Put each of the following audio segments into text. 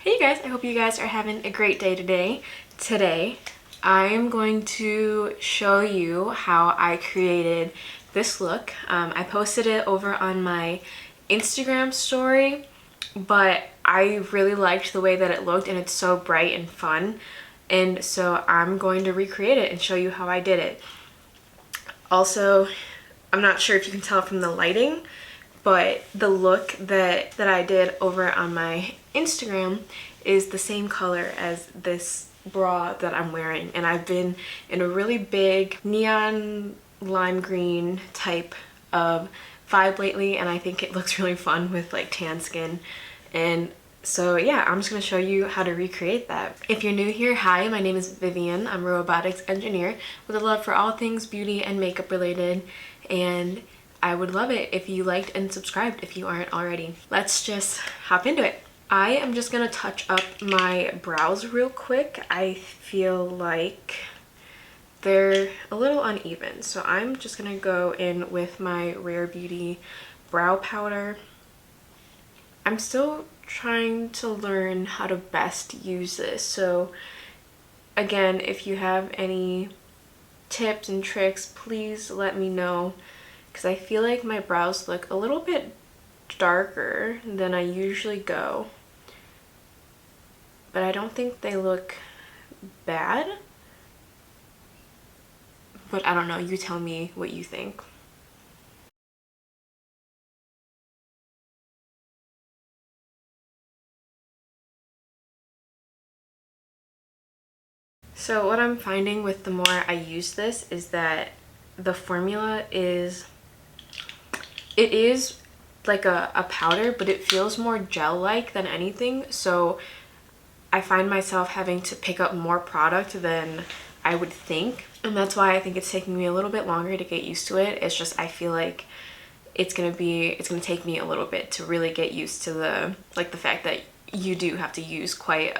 Hey you guys, I hope you guys are having a great day today. Today, I am going to show you how I created this look. I posted it over on my Instagram story, but I really liked the way that it looked and it's so bright and fun. And so I'm going to recreate it and show you how I did it. Also, I'm not sure if you can tell from the lighting, but the look that I did over on my Instagram is the same color as this bra that I'm wearing, and I've been in a really big neon lime green type of vibe lately, and I think it looks really fun with like tan skin. And so yeah, I'm just going to show you how to recreate that. If you're new here, hi, my name is Vivian. I'm a robotics engineer with a love for all things beauty and makeup related, and I would love it if you liked and subscribed if you aren't already. Let's just hop into it. I am just gonna touch up my brows real quick. I feel like they're a little uneven, so I'm just gonna go in with my Rare Beauty brow powder. I'm still trying to learn how to best use this, so again, if you have any tips and tricks, please let me know, because I feel like my brows look a little bit darker than I usually go, but I don't think they look bad. But I don't know, you tell me what you think. So what I'm finding with the more I use this is that the formula is, it is like a powder, but it feels more gel-like than anything. So I find myself having to pick up more product than I would think. And that's why I think it's taking me a little bit longer to get used to it. It's just, I feel like it's gonna take me a little bit to really get used to the fact that you do have to use quite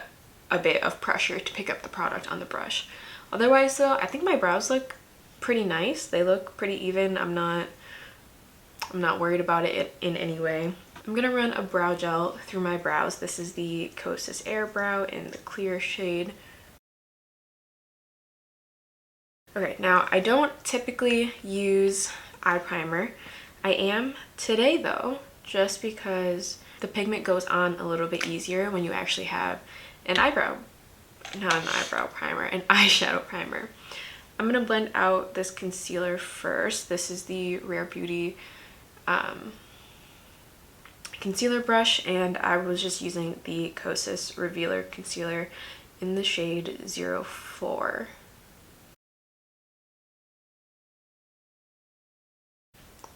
a bit of pressure to pick up the product on the brush. Otherwise though, I think my brows look pretty nice. They look pretty even. I'm not worried about it in any way. I'm gonna run a brow gel through my brows. This is the Kosas Air Brow in the clear shade. Okay, now I don't typically use eye primer. I am today though, just because the pigment goes on a little bit easier when you actually have an eyeshadow primer. I'm gonna blend out this concealer first. This is the Rare Beauty concealer brush, and I was just using the Kosas Revealer Concealer in the shade 04.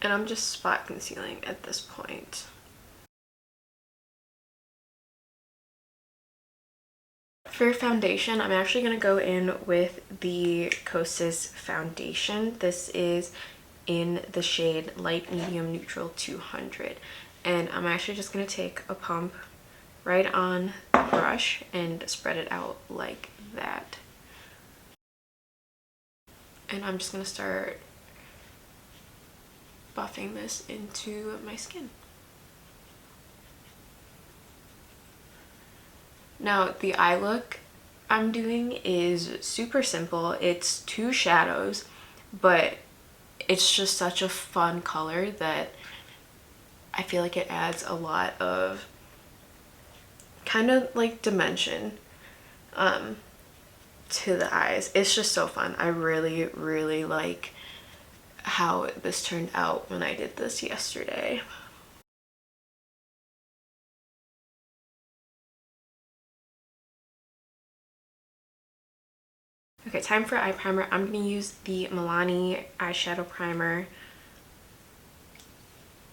And I'm just spot concealing at this point. For foundation, I'm actually going to go in with the Kosas foundation. This is in the shade Light Medium Neutral 200. And I'm actually just going to take a pump right on the brush and spread it out like that. And I'm just going to start buffing this into my skin. Now, the eye look I'm doing is super simple. It's two shadows, but it's just such a fun color that I feel like it adds a lot of kind of like dimension to the eyes. It's just so fun. I really, really like how this turned out when I did this yesterday. Okay, time for eye primer. I'm going to use the Milani eyeshadow primer.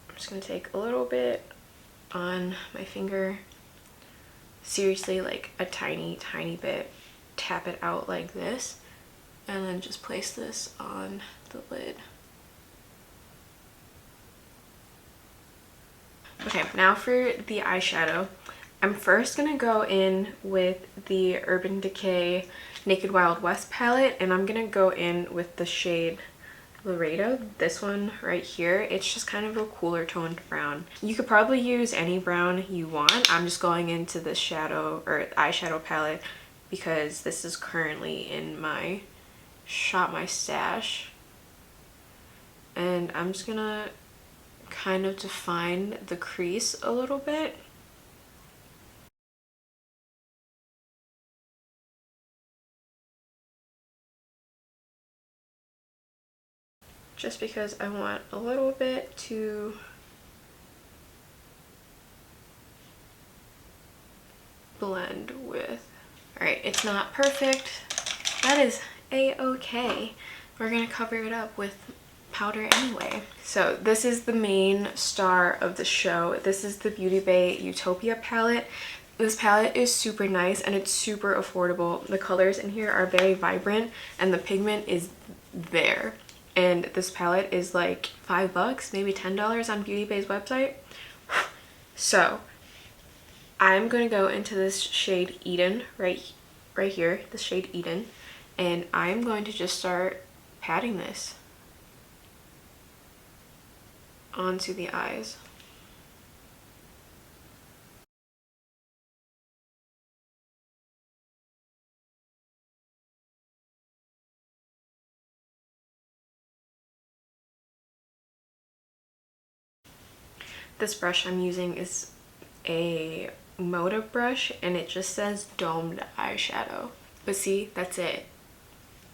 I'm just going to take a little bit on my finger. Seriously, like a tiny, tiny bit. Tap it out like this. And then just place this on the lid. Okay, now for the eyeshadow. I'm first going to go in with the Urban Decay Naked Wild West palette, and I'm going to go in with the shade Laredo, this one right here, it's just kind of a cooler toned brown. You could probably use any brown you want. I'm just going into the shadow or eyeshadow palette because this is currently in my Shop My Stash. And I'm just gonna kind of define the crease a little bit. Just because I want a little bit to blend with. All right, it's not perfect. That is a-okay. We're gonna cover it up with powder anyway. So this is the main star of the show. This is the Beauty Bay Utopia palette. This palette is super nice and it's super affordable. The colors in here are very vibrant and the pigment is there. And this palette is like $5, maybe $10 on Beauty Bay's website. So I'm gonna go into this shade Eden right here, the shade Eden, and I'm going to just start patting this onto the eyes. This brush I'm using is a Moda brush and it just says domed eyeshadow. But see, that's it.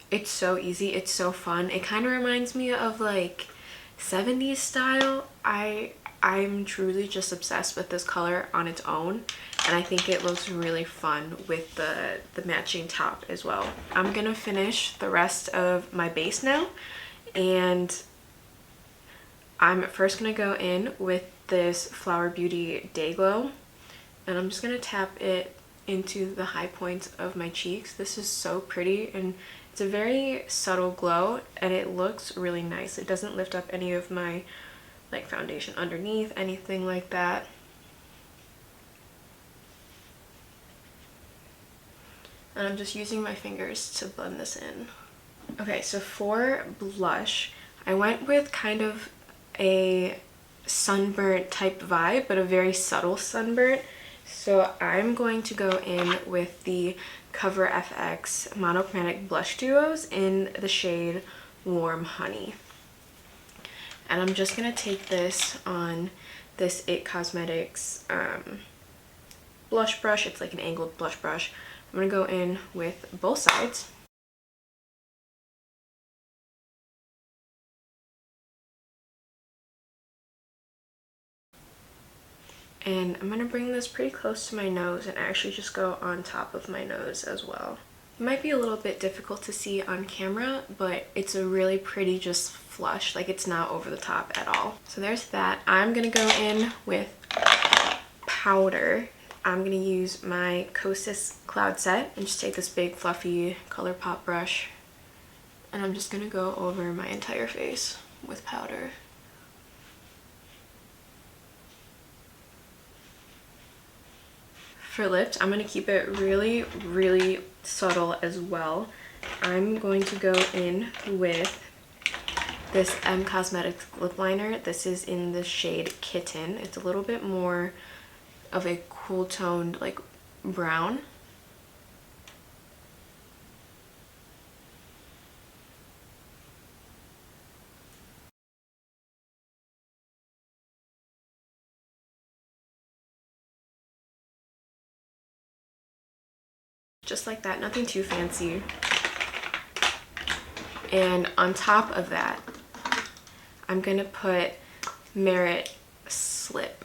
It's so easy, it's so fun. It kind of reminds me of like 70s style. I'm truly just obsessed with this color on its own, and I think it looks really fun with the matching top as well. I'm gonna finish the rest of my base now, and I'm first gonna go in with this Flower Beauty Day Glow, and I'm just gonna tap it into the high points of my cheeks. This is so pretty and it's a very subtle glow and it looks really nice. It doesn't lift up any of my like foundation underneath, anything like that. And I'm just using my fingers to blend this in. Okay, so for blush, I went with kind of a sunburnt type vibe, but a very subtle sunburnt. So I'm going to go in with the Cover FX Monochromatic Blush Duos in the shade Warm Honey. And I'm just going to take this on this It Cosmetics blush brush. It's like an angled blush brush. I'm going to go in with both sides. And I'm going to bring this pretty close to my nose and actually just go on top of my nose as well. It might be a little bit difficult to see on camera, but it's a really pretty just flush, like it's not over the top at all. So there's that. I'm going to go in with powder. I'm going to use my Kosas Cloud Set and just take this big fluffy ColourPop brush, and I'm just going to go over my entire face with powder. For lips, I'm going to keep it really, really subtle as well. I'm going to go in with this Cosmetics lip liner. This is in the shade Kitten. It's a little bit more of a cool toned like brown. Just like that, nothing too fancy. And on top of that, I'm gonna put Merit Slip,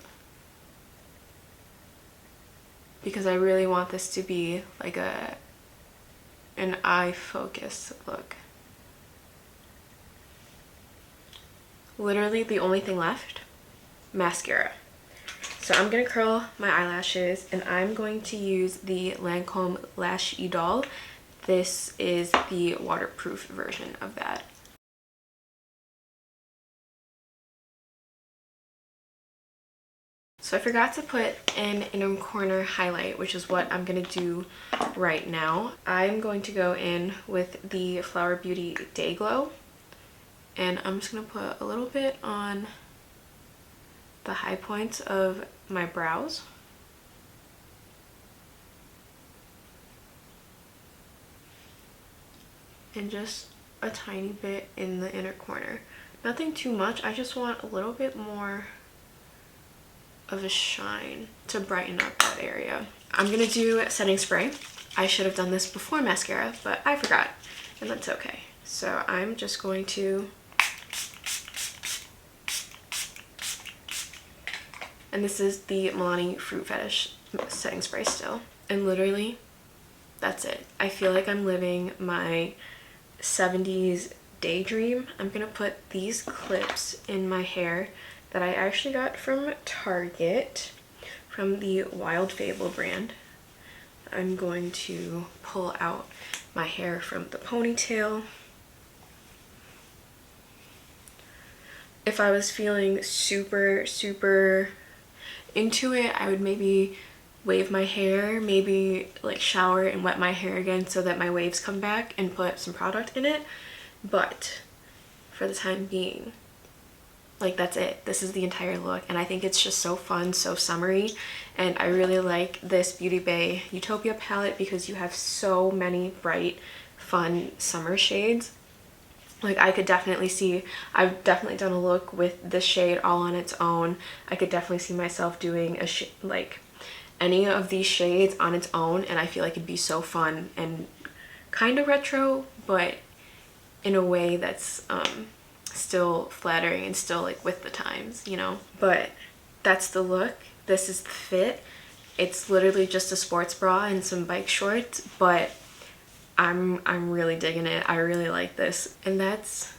because I really want this to be like an eye focus look. Literally the only thing left, mascara. So I'm gonna curl my eyelashes and I'm going to use the Lancome Lash Idol. This is the waterproof version of that. So I forgot to put an inner corner highlight, which is what I'm gonna do right now. I'm going to go in with the Flower Beauty Day Glow And I'm just gonna put a little bit on the high points of my brows. And just a tiny bit in the inner corner. Nothing too much, I just want a little bit more of a shine to brighten up that area. I'm gonna do setting spray. I should have done this before mascara, but I forgot, and that's okay. So I'm just going to, and this is the Milani Fruit Fetish setting spray still. And literally, that's it. I feel like I'm living my 70s daydream. I'm gonna put these clips in my hair that I actually got from Target, from the Wild Fable brand. I'm going to pull out my hair from the ponytail. If I was feeling super into it, I would maybe wave my hair, maybe like shower and wet my hair again so that my waves come back and put some product in it. But for the time being, like, that's it. This is the entire look, and I think it's just so fun, so summery, and I really like this Beauty Bay Utopia palette because you have so many bright, fun summer shades. Like, I could definitely see, I've definitely done a look with this shade all on its own. I could definitely see myself doing a like any of these shades on its own, and I feel like it'd be so fun and kind of retro, but in a way that's still flattering and still like with the times, you know. But that's the look. This is the fit. It's literally just a sports bra and some bike shorts, but I'm really digging it. I really like this, and that's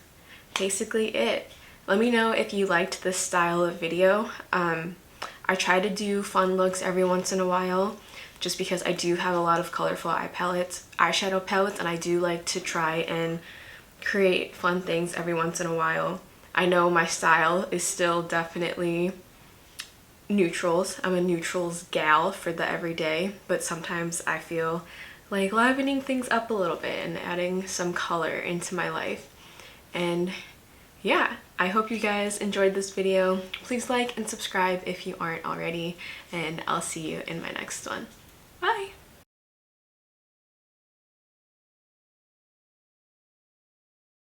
basically it. Let me know if you liked this style of video. I try to do fun looks every once in a while just because I do have a lot of colorful eyeshadow palettes, and I do like to try and create fun things every once in a while. I know my style is still definitely neutrals. I'm a neutrals gal for the everyday, but sometimes I feel like livening things up a little bit and adding some color into my life. And yeah, I hope you guys enjoyed this video. Please like and subscribe if you aren't already, and I'll see you in my next one. Bye!